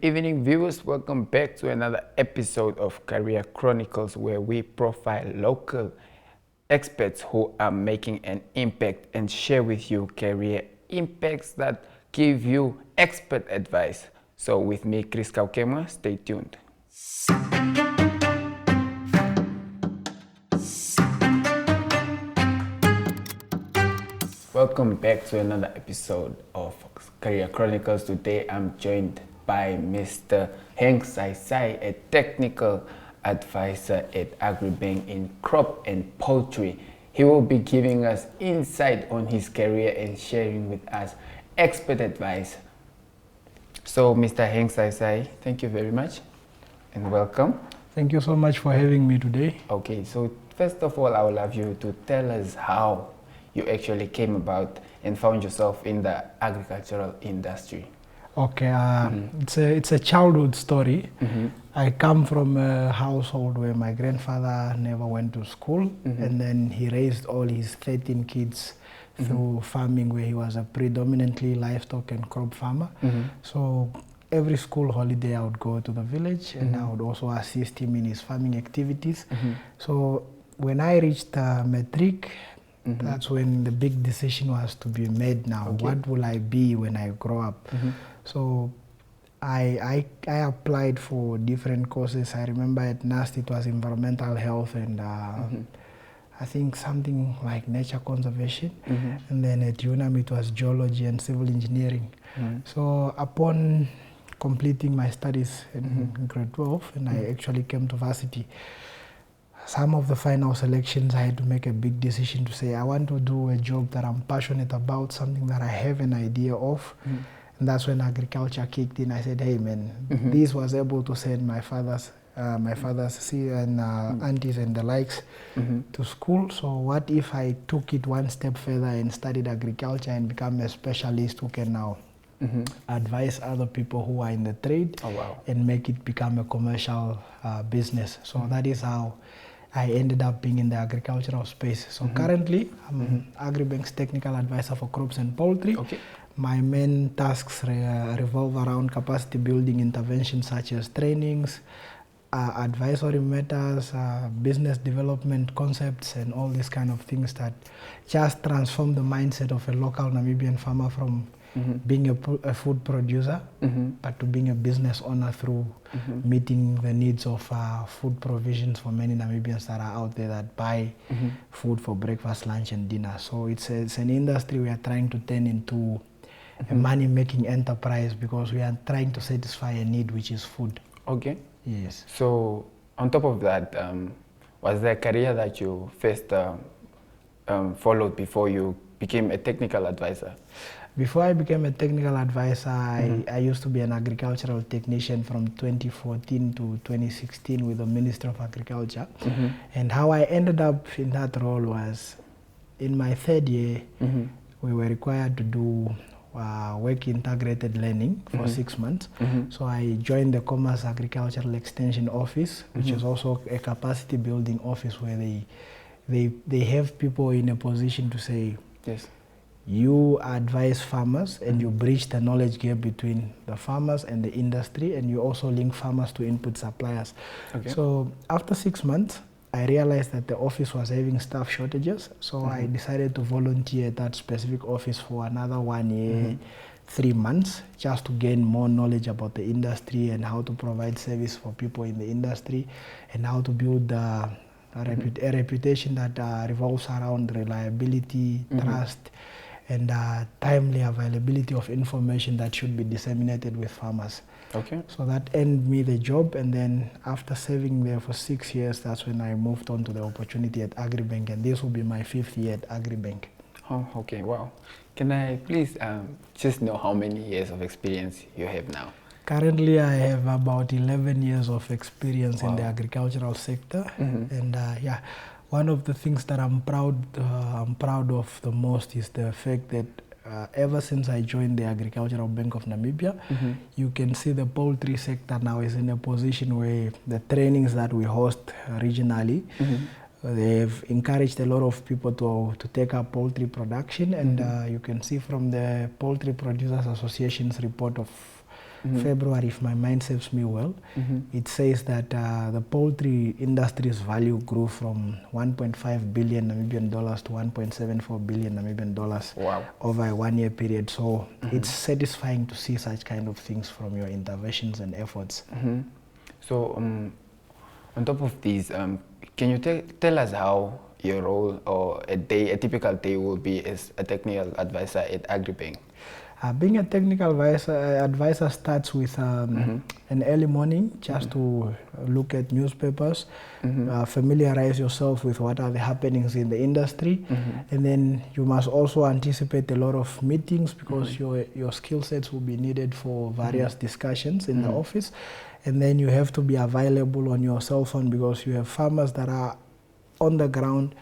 evening, viewers. Welcome back to another episode of Career Chronicles, where we profile local experts who are making an impact and share with you career impacts that give you expert advice. So, with me, Chris Kaukema, stay tuned. Welcome back to another episode of Career Chronicles. Today I'm joined by Mr. Hank Sai, a technical advisor at Agribank in crop and poultry. He will be giving us insight on his career and sharing with us expert advice. So, Mr. Hank Sai, thank you very much and welcome. Thank you so much for having me today. Okay, so first of all, I would love you to tell us how you actually came about and found yourself in the agricultural industry. Okay, it's a childhood story. I come from a household where my grandfather never went to school, and then he raised all his 13 kids through farming, where he was a predominantly livestock and crop farmer. So every school holiday I would go to the village, and I would also assist him in his farming activities. So when I reached matric, that's when the big decision was to be made now. Okay. What will I be when I grow up? So I applied for different courses. I remember at NAST it was environmental health and I think something like nature conservation. And then at UNAM it was geology and civil engineering. So upon completing my studies in grade 12, and I actually came to varsity, some of the final selections, I had to make a big decision to say, I want to do a job that I'm passionate about, something that I have an idea of. And that's when agriculture kicked in. I said, hey man, this was able to send my father's and aunties and the likes to school. So what if I took it one step further and studied agriculture and become a specialist who can now advise other people who are in the trade and make it become a commercial business. So that is how I ended up being in the agricultural space. So currently, I'm Agribank's technical advisor for crops and poultry. Okay. My main tasks revolve around capacity building interventions such as trainings, advisory matters, business development concepts, and all these kind of things that just transform the mindset of a local Namibian farmer from being a food producer, but to being a business owner through meeting the needs of food provisions for many Namibians that are out there that buy food for breakfast, lunch, and dinner. So it's an industry we are trying to turn into a money-making enterprise because we are trying to satisfy a need, which is food. Okay. Yes. So on top of that, was there a career that you first followed before you became a technical advisor? Before I became a technical advisor, I used to be an agricultural technician from 2014 to 2016 with the Ministry of Agriculture. And how I ended up in that role was, in my third year, we were required to do work integrated learning for 6 months. So I joined the Commerce Agricultural Extension Office, which is also a capacity building office where they have people in a position to say, yes, you advise farmers and you bridge the knowledge gap between the farmers and the industry, and you also link farmers to input suppliers. Okay. So after 6 months, I realized that the office was having staff shortages, so I decided to volunteer at that specific office for another 1 year, 3 months, just to gain more knowledge about the industry and how to provide service for people in the industry and how to build a reputation that revolves around reliability, trust, and timely availability of information that should be disseminated with farmers. Okay. So that ended me the job, and then after serving there for 6 years, that's when I moved on to the opportunity at Agribank, and this will be my 5th year at Agribank. Oh, okay, wow. Can I please just know how many years of experience you have now? Currently, I have about 11 years of experience in the agricultural sector, and yeah. One of the things that I'm proud of the most is the fact that ever since I joined the Agricultural Bank of Namibia, you can see the poultry sector now is in a position where the trainings that we host regionally, they've encouraged a lot of people to take up poultry production, and you can see from the Poultry Producers Association's report of February, if my mind serves me well, it says that the poultry industry's value grew from 1.5 billion Namibian dollars to 1.74 billion Namibian dollars over a 1 year period. So it's satisfying to see such kind of things from your interventions and efforts. So on top of these, can you tell us how your role or a typical day will be as a technical advisor at Agribank? Being a technical advisor starts with an early morning just to look at newspapers, familiarize yourself with what are the happenings in the industry, and then you must also anticipate a lot of meetings because your skill sets will be needed for various discussions in the office, and then you have to be available on your cell phone because you have farmers that are on the ground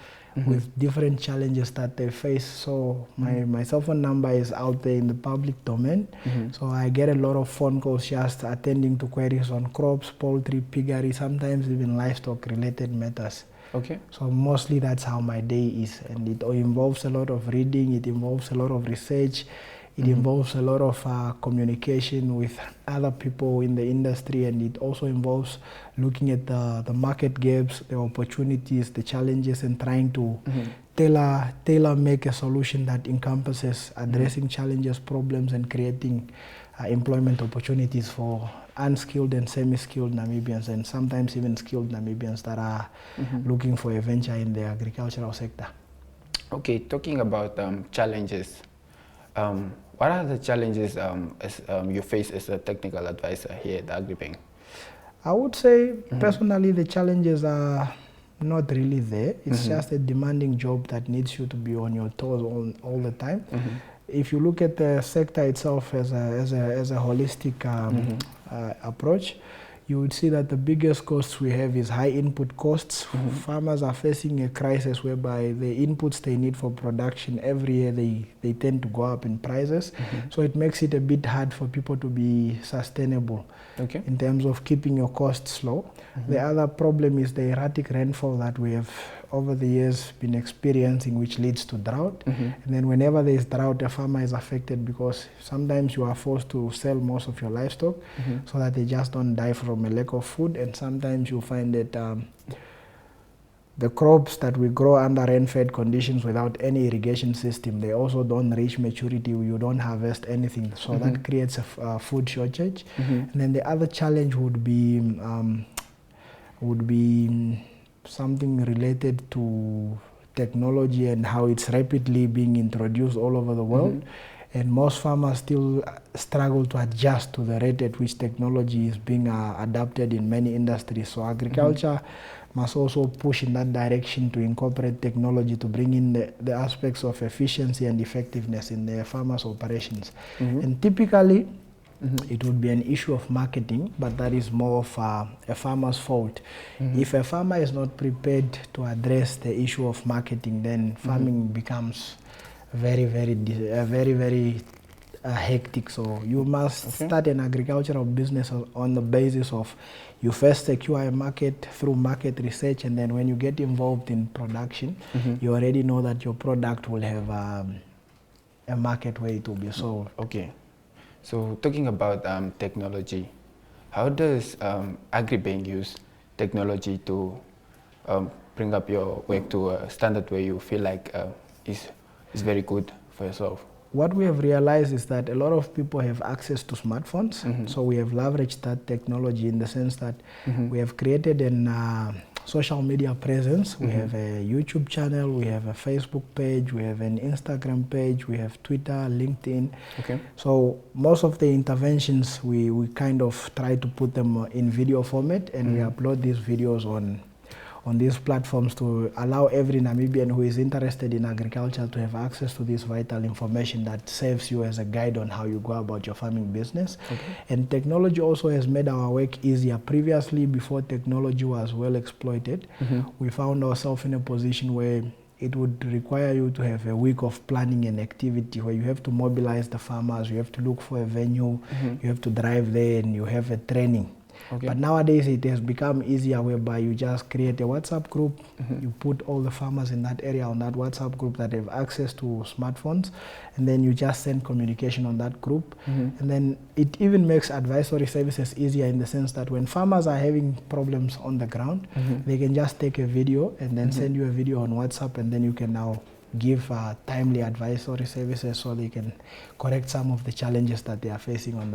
with different challenges that they face. So my cell phone number is out there in the public domain. So I get a lot of phone calls just attending to queries on crops, poultry, piggery, sometimes even livestock related matters. Okay. So mostly that's how my day is, and it involves a lot of reading, it involves a lot of research, it involves a lot of communication with other people in the industry, and it also involves looking at the market gaps, the opportunities, the challenges, and trying to tailor make a solution that encompasses addressing challenges, problems, and creating employment opportunities for unskilled and semi-skilled Namibians, and sometimes even skilled Namibians that are looking for a venture in the agricultural sector. Okay, talking about challenges, what are the challenges you face as a technical advisor here at Agribank? I would say personally the challenges are not really there. It's just a demanding job that needs you to be on your toes all the time. If you look at the sector itself as a holistic approach, you would see that the biggest costs we have is high input costs. Farmers are facing a crisis whereby the inputs they need for production every year they tend to go up in prices. So it makes it a bit hard for people to be sustainable in terms of keeping your costs low. The other problem is the erratic rainfall that we have over the years been experiencing, which leads to drought. And then whenever there is drought, a farmer is affected because sometimes you are forced to sell most of your livestock so that they just don't die from a lack of food. And sometimes you find that the crops that we grow under rain-fed conditions without any irrigation system, they also don't reach maturity. You don't harvest anything, so that creates a food shortage. And then the other challenge would be something related to technology and how it's rapidly being introduced all over the world. And most farmers still struggle to adjust to the rate at which technology is being adapted in many industries. So agriculture must also push in that direction to incorporate technology to bring in the aspects of efficiency and effectiveness in the farmers' operations. And typically, it would be an issue of marketing, but that is more of a farmer's fault. If a farmer is not prepared to address the issue of marketing, then farming becomes very hectic. So you must start an agricultural business on the basis of you first secure a market through market research, and then when you get involved in production, you already know that your product will have a market where it will be sold. Okay. So talking about technology, how does Agribank use technology to bring up your work to a standard where you feel like is very good for yourself? What we have realized is that a lot of people have access to smartphones, so we have leveraged that technology in the sense that we have created an social media presence. We have a YouTube channel, we have a Facebook page, we have an Instagram page, we have Twitter, LinkedIn. So most of the interventions, we kind of try to put them in video format, and we upload these videos on these platforms to allow every Namibian who is interested in agriculture to have access to this vital information that serves you as a guide on how you go about your farming business. And technology also has made our work easier. Previously, before technology was well exploited, we found ourselves in a position where it would require you to have a week of planning and activity where you have to mobilize the farmers, you have to look for a venue, you have to drive there, and you have a training. Okay. But nowadays it has become easier whereby you just create a WhatsApp group, you put all the farmers in that area on that WhatsApp group that have access to smartphones, and then you just send communication on that group. And then it even makes advisory services easier in the sense that when farmers are having problems on the ground, they can just take a video and then send you a video on WhatsApp, and then you can now give timely advisory services so they can correct some of the challenges that they are facing on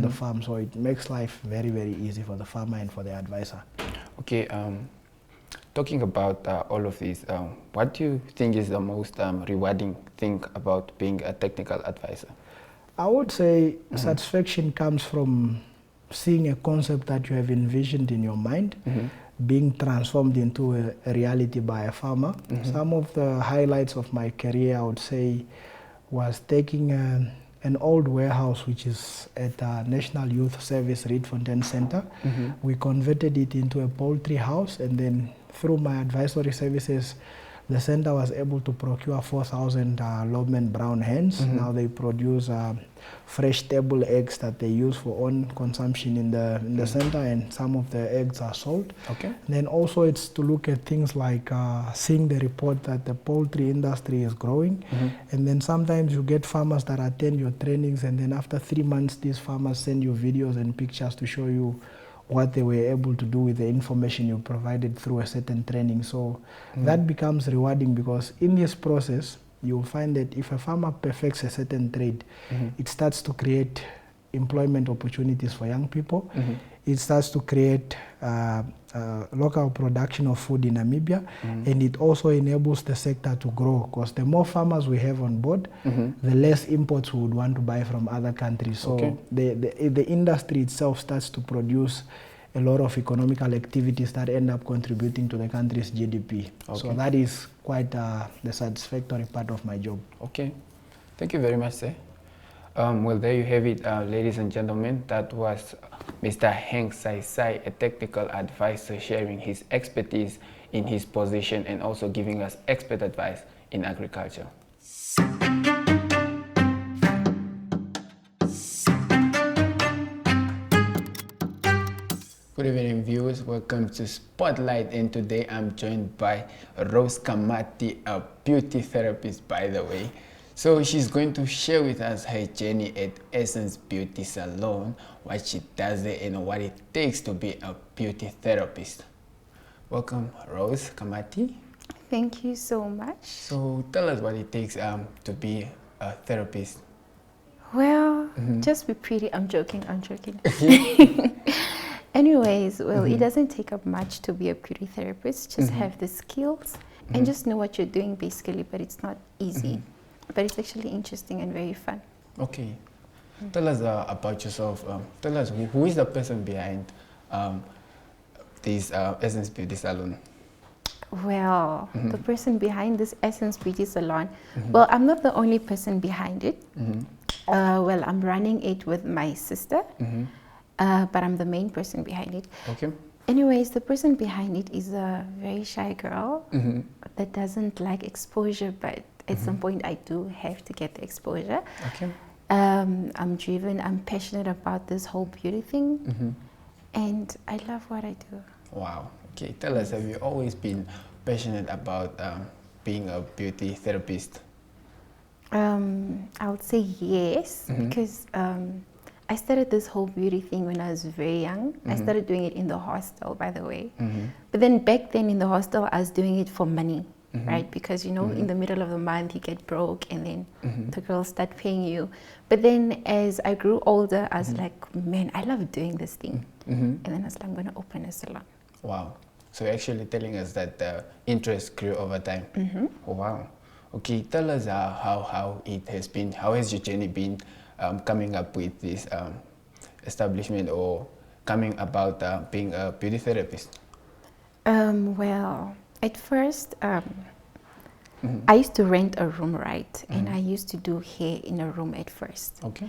the farm. So it makes life very, very easy for the farmer and for the advisor. Okay, talking about all of this, what do you think is the most rewarding thing about being a technical advisor? I would say satisfaction comes from seeing a concept that you have envisioned in your mind being transformed into a reality by a farmer. Some of the highlights of my career, I would say, was taking an old warehouse which is at National Youth Service Rietfontein Center. We converted it into a poultry house, and then through my advisory services, the center was able to procure 4,000 Lobman brown hens. Now they produce fresh table eggs that they use for own consumption in the center, and some of the eggs are sold. Okay. And then also it's to look at things like seeing the report that the poultry industry is growing. And then sometimes you get farmers that attend your trainings, and then after 3 months these farmers send you videos and pictures to show you what they were able to do with the information you provided through a certain training. So that becomes rewarding, because in this process you'll find that if a farmer perfects a certain trade, it starts to create employment opportunities for young people. It starts to create local production of food in Namibia, and it also enables the sector to grow, because the more farmers we have on board, the less imports we would want to buy from other countries. So the industry itself starts to produce a lot of economical activities that end up contributing to the country's GDP. So that is quite the satisfactory part of my job. Okay, thank you very much, sir. Well, there you have it, ladies and gentlemen. That was Mr. Henk Sai, a technical advisor, sharing his expertise in his position and also giving us expert advice in agriculture. Good evening, viewers. Welcome to Spotlight, and today I'm joined by Rose Kamati, a beauty therapist, by the way. So she's going to share with us her journey at Essence Beauty Salon, what she does there and what it takes to be a beauty therapist. Welcome, Rose Kamati. Thank you so much. So tell us what it takes to be a therapist. Well, just be pretty. I'm joking. Anyways, well, it doesn't take up much to be a beauty therapist. Just have the skills and just know what you're doing, basically, but it's not easy. But it's actually interesting and very fun. Okay. Tell us about yourself. Tell us who is the person behind this Essence Beauty Salon? Well, the person behind this Essence Beauty Salon, well, I'm not the only person behind it. Well, I'm running it with my sister, but I'm the main person behind it. Okay. Anyways, the person behind it is a very shy girl that doesn't like exposure, but at some point I do have to get the exposure. Okay. I'm driven, I'm passionate about this whole beauty thing, and I love what I do. Wow. Okay, tell us, have you always been passionate about being a beauty therapist? I would say yes, because I started this whole beauty thing when I was very young. I started doing it in the hostel, by the way. But then back then in the hostel, I was doing it for money, right? Because, you know, in the middle of the month, you get broke and then the girls start paying you. But then as I grew older, I was like, man, I love doing this thing. And then I was like, I'm going to open a salon. Wow. So you're actually telling us that the interest grew over time. Oh, wow. Okay, tell us how it has been, how has your journey been coming up with this establishment or coming about being a beauty therapist? Well, at first, I used to rent a room, right? And I used to do hair in a room at first. Okay.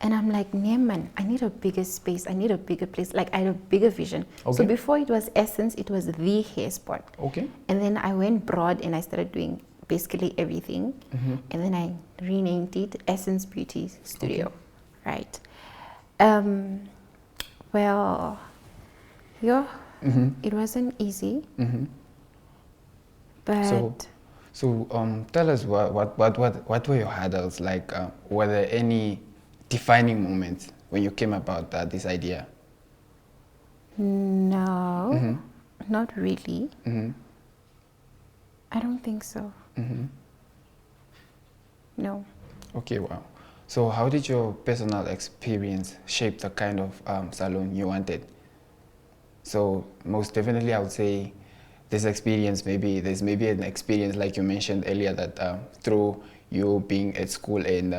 And I'm like, nah, man, I need a bigger space. I need a bigger place. Like, I had a bigger vision. Okay. So before it was Essence, it was the hair spot. Okay. And then I went broad and I started doing basically everything. And then I renamed it Essence Beauty Studio, right? Well, Yeah, Mm-hmm. it wasn't easy, Mm-hmm. but So tell us what were your hurdles like? Were there any defining moments when you came about this idea? no, Mm-hmm. not really. Mm-hmm. I don't think so. Mm-hmm. No. Okay, wow. So how did your personal experience shape the kind of salon you wanted? So most definitely, I would say this experience, there's maybe an experience like you mentioned earlier that through you being at school and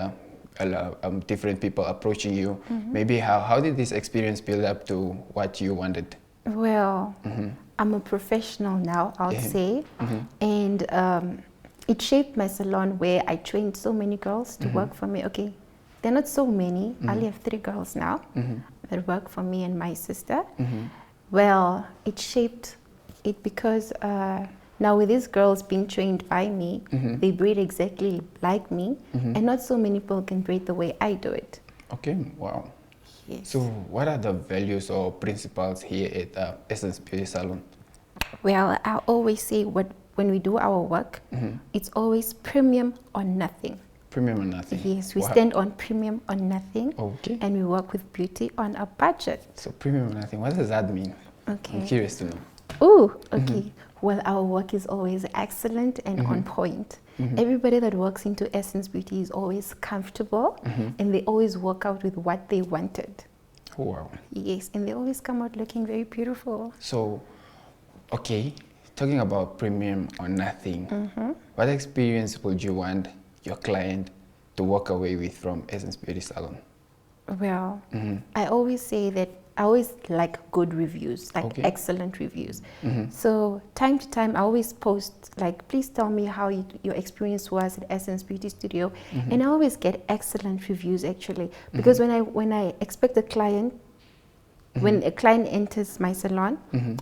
different people approaching you, maybe how did this experience build up to what you wanted? Well, Mm-hmm. I'm a professional now, I'll Yeah. say, Mm-hmm. and it shaped my salon where I trained so many girls to work for me. Okay, they're not so many. I only have 3 girls now that work for me and my sister. Well, it shaped it because now with these girls being trained by me, they braid exactly like me, and not so many people can braid the way I do it. Okay, wow. Yes. So what are the values or principles here at Essence Beauty Salon? Well, I always say when we do our work, it's always premium or nothing. Premium or nothing? Yes, we Wow. stand on premium or nothing, Okay. and we work with beauty on a budget. So premium or nothing, what does that mean? Okay. I'm curious to know. Oh, okay. Well, our work is always excellent and on point. Everybody that works into Essence Beauty is always comfortable, and they always work out with what they wanted. Oh, wow. Yes, and they always come out looking very beautiful. So, okay, talking about premium or nothing, what experience would you want your client to walk away with from Essence Beauty Salon? Well, I always say that I always like good reviews, like Okay. excellent reviews. So time to time, I always post like, please tell me how your experience was at Essence Beauty Studio, and I always get excellent reviews actually, because when I expect a client, when a client enters my salon,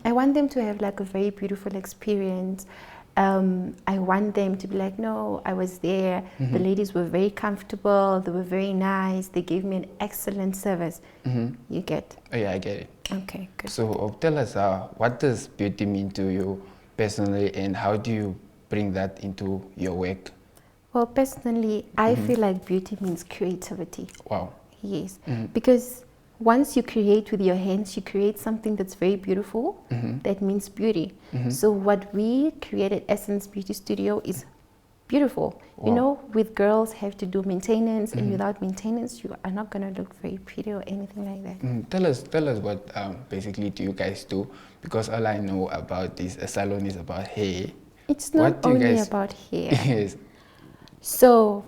I want them to have like a very beautiful experience. I want them to be like, no, I was there. The ladies were very comfortable. They were very nice. They gave me an excellent service. You get? Oh, yeah, I get it. Okay, good. So, tell us, what does beauty mean to you personally, and how do you bring that into your work? Well, personally, I feel like beauty means creativity. Wow. Yes, because once you create with your hands, you create something that's very beautiful. That means beauty. So what we created, Essence Beauty Studio, is beautiful. Wow. You know, with girls have to do maintenance, and without maintenance, you are not gonna look very pretty or anything like that. Tell us what basically do you guys do? Because all I know about this salon is about hair. It's not What do you only guys- about hair. Yes. So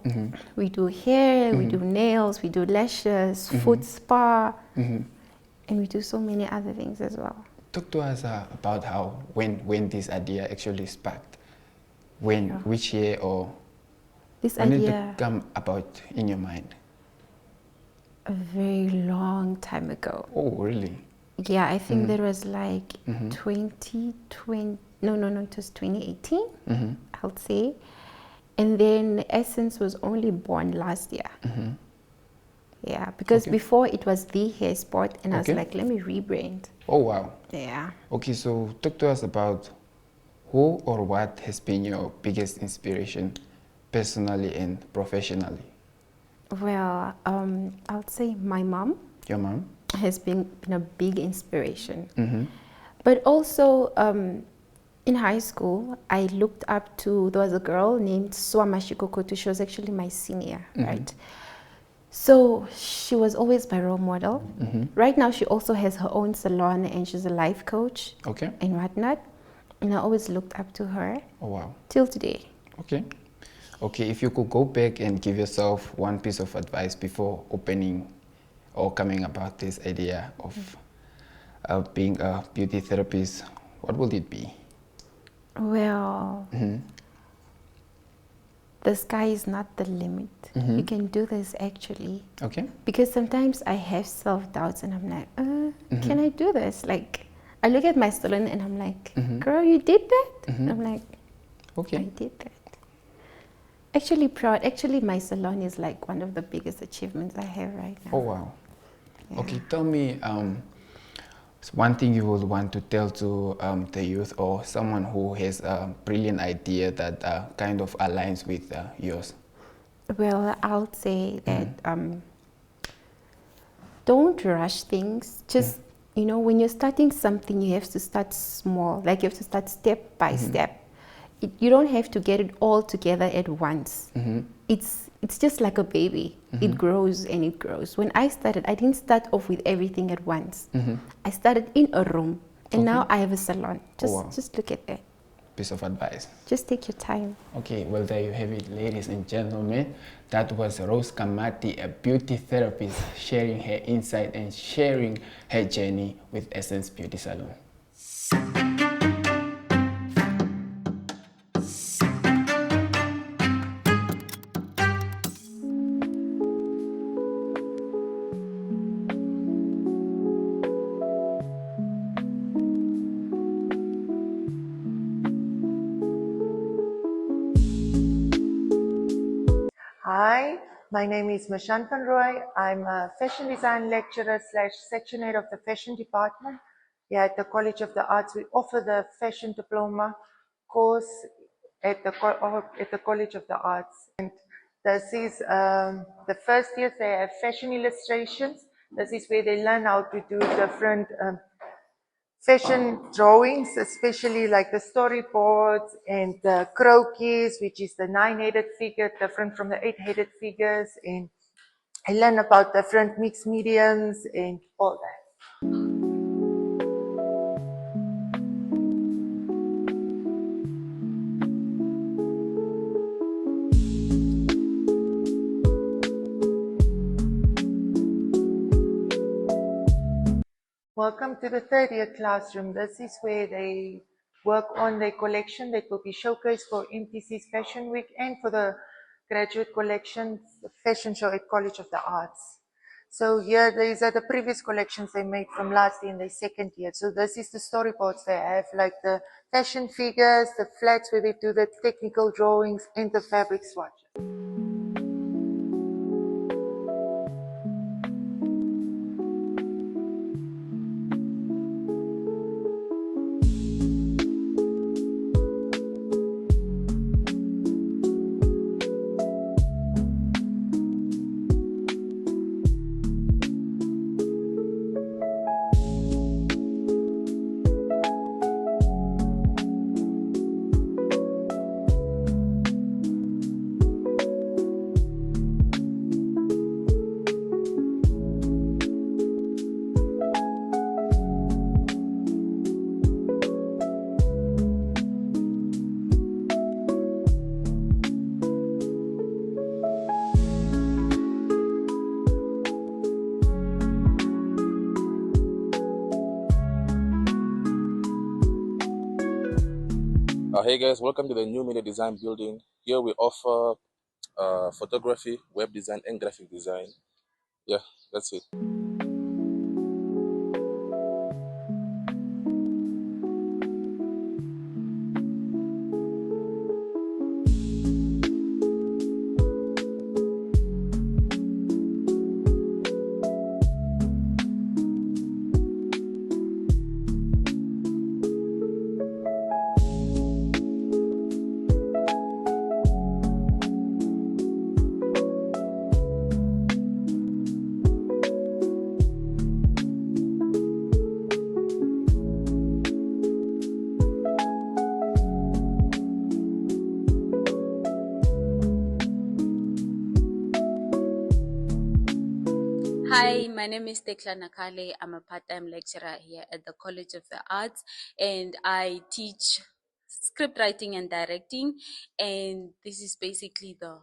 we do hair, we do nails, we do lashes, foot spa, and we do so many other things as well. Talk to us about when this idea actually sparked. When, which year, or This when did idea it come about in your mind? a very long time ago. Oh, really? Yeah, I think that was like 2020. No, it was 2018. I'll say. And then Essence was only born last year. Yeah, because Okay. before it was the hair sport, and I was Okay. like, let me rebrand. Oh, wow. Yeah. Okay, so talk to us about who or what has been your biggest inspiration personally and professionally. Well, I would say my mom Your mom? has been a big inspiration. But also, in high school, I looked up to, there was a girl named Swama Shikokotu. She was actually my senior, right? So she was always my role model. Right now, she also has her own salon, and she's a life coach Okay. and whatnot. And I always looked up to her Oh, wow. till today. Okay. Okay, if you could go back and give yourself one piece of advice before opening or coming about this idea of being a beauty therapist, what would it be? Well, the sky is not the limit. You can do this actually. Okay. Because sometimes I have self-doubts and I'm like, can I do this? Like, I look at my salon and I'm like, girl, you did that? And I'm like, Okay. I did that. Actually proud. Actually, my salon is like one of the biggest achievements I have right now. Oh, wow. Yeah. Okay, tell me, So one thing you would want to tell to the youth or someone who has a brilliant idea that kind of aligns with yours? Well, I'll say that don't rush things. Just, when you're starting something, you have to start small. Like you have to start step by step. You don't have to get it all together at once. It's just like a baby. It grows and it grows. When I started, I didn't start off with everything at once. I started in a room, and now I have a salon. Just look at that. Piece of advice. Just take your time. Okay, well, there you have it, ladies and gentlemen. That was Rose Kamati, a beauty therapist, sharing her insight and sharing her journey with Essence Beauty Salon. Hi, my name is Mashan van Roy. I'm a fashion design lecturer / section head of the fashion department here at the College of the Arts. We offer the fashion diploma course at the College of the Arts. And this is the first year they have fashion illustrations. This is where they learn how to do different fashion drawings, especially like the storyboards and the croquis, which is the 9-headed figure, different from the 8-headed figures. And I learn about different mixed mediums and all that. Welcome to the third year classroom. This is where they work on their collection that will be showcased for MTC's Fashion Week and for the graduate collections, the fashion show at College of the Arts. So here these are the previous collections they made from last year in their second year. So this is the storyboards they have, like the fashion figures, the flats where they do the technical drawings, and the fabric swatches. Hey guys, welcome to the New Media Design Building. Here we offer photography, web design, and graphic design. Yeah, that's it. Hi, my name is Tekla Nakale. I'm a part-time lecturer here at the College of the Arts, and I teach script writing and directing. And this is basically the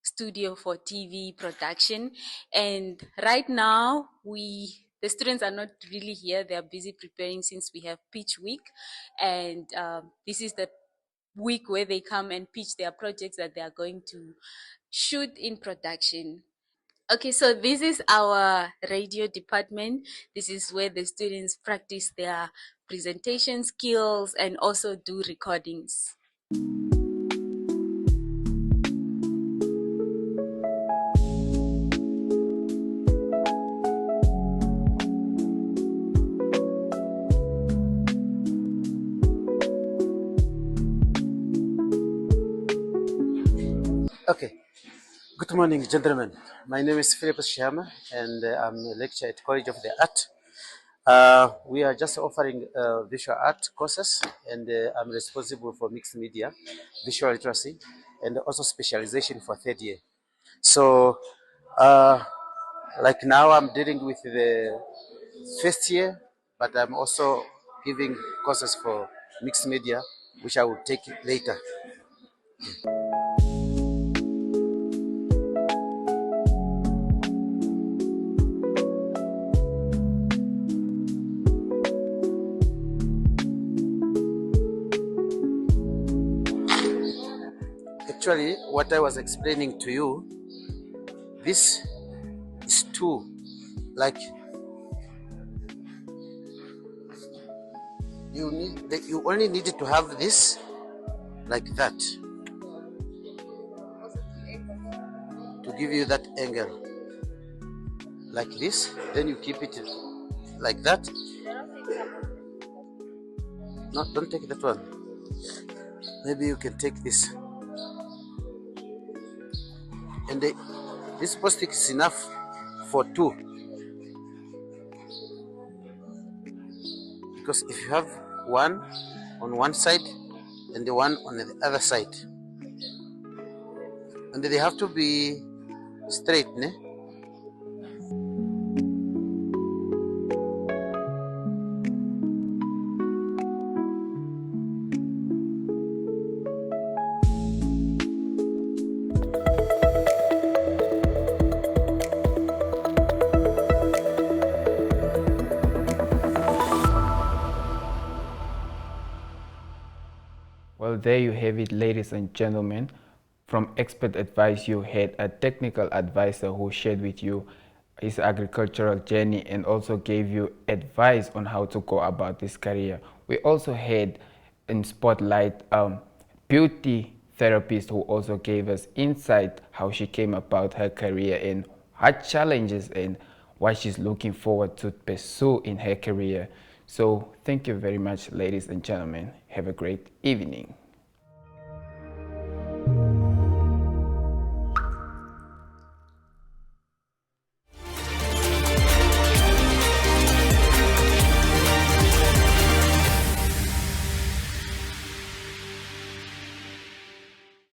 studio for TV production. And right now, the students are not really here. They are busy preparing since we have pitch week, and this is the week where they come and pitch their projects that they are going to shoot in production. Okay, so this is our radio department. This is where the students practice their presentation skills and also do recordings. Okay. Good morning, gentlemen. My name is Philip Shama, and I'm a lecturer at College of the Art. We are just offering visual art courses, and I'm responsible for mixed media, visual literacy, and also specialization for third year. So, uh, like now, I'm dealing with the first year, but I'm also giving courses for mixed media, which I will take later. Actually, what I was explaining to you, this is two. Like you only needed to have this like that to give you that angle like this. Then you keep it like that. No, don't take that one. Maybe you can take this. And this post-it is enough for two, because if you have one on one side and the one on the other side, and they have to be straight, ne? Well, there you have it, ladies and gentlemen. From expert advice, you had a technical advisor who shared with you his agricultural journey and also gave you advice on how to go about this career. We also had in spotlight beauty therapist who also gave us insight how she came about her career and her challenges and what she's looking forward to pursue in her career. So thank you very much, ladies and gentlemen. Have a great evening.